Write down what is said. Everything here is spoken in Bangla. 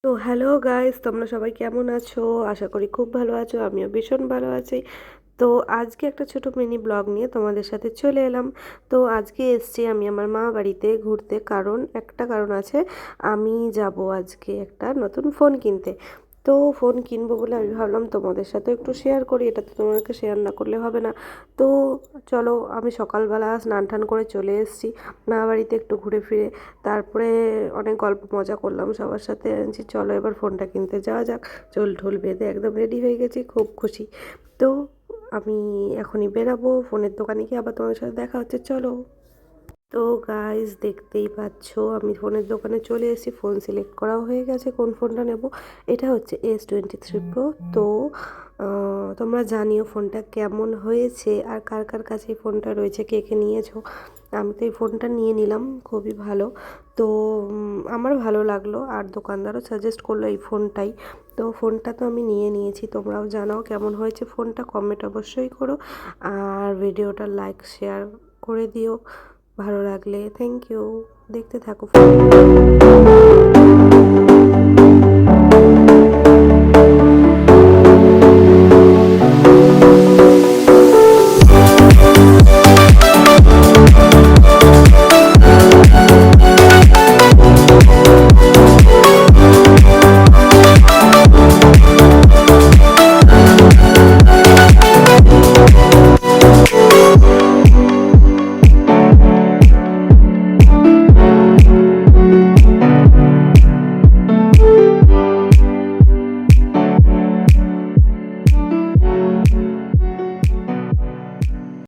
তো হ্যালো গাইস, তোমরা সবাই কেমন আছো? আশা করি খুব ভালো আছো। আমিও ভীষণ ভালো আছি। তো আজকে একটা ছোট মিনি ব্লগ নিয়ে তোমাদের সাথে চলে এলাম। তো আজকে এসছি আমি আমার মা বাড়িতে ঘুরতে, কারণ একটা কারণ আছে। আমি যাব আজকে একটা নতুন ফোন কিনতে। তো ফোন কিনবো বলে আমি ভাবলাম তোমাদের সাথে একটু শেয়ার করি, এটা তো তোমাদেরকে শেয়ার না করলে হবে না। তো চলো, আমি সকালবেলা স্নান টান করে চলে এসেছি মা বাড়িতে একটু ঘুরে ফিরে। তারপরে অনেক গল্প মজা করলাম সবার সাথে, যে চলো এবার ফোনটা কিনতে যাওয়া যাক। চুল ঠুল বেঁধে একদম রেডি হয়ে গেছি, খুব খুশি। তো আমি এখনই বেরাবো, ফোনের দোকানে গিয়ে আবার তোমাদের সাথে দেখা হচ্ছে, চলো। তো গাইস, দেখতেই পাচ্ছো আমি ফোনের দোকানে চলে এসেছি, ফোন সিলেক্ট করাও হয়ে গেছে কোন ফোনটা নেব। এটা হচ্ছে S23 Pro। তো তোমরা জানিও ফোনটা কেমন হয়েছে আর কার কার কাছে এই ফোনটা রয়েছে, কে কে নিয়েছো। আমি তো এই ফোনটা নিয়ে নিলাম, খুবই ভালো। তো আমার ভালো লাগলো আর দোকানদারও সাজেস্ট করলো এই ফোনটাই। তো ফোনটা তো আমি নিয়ে নিয়েছি, তোমরাও জানাও কেমন হয়েছে ফোনটা, কমেন্ট অবশ্যই করো। আর ভিডিওটা লাইক শেয়ার করে দিও ভালো লাগলে। Thank you. দেখতে থাকো।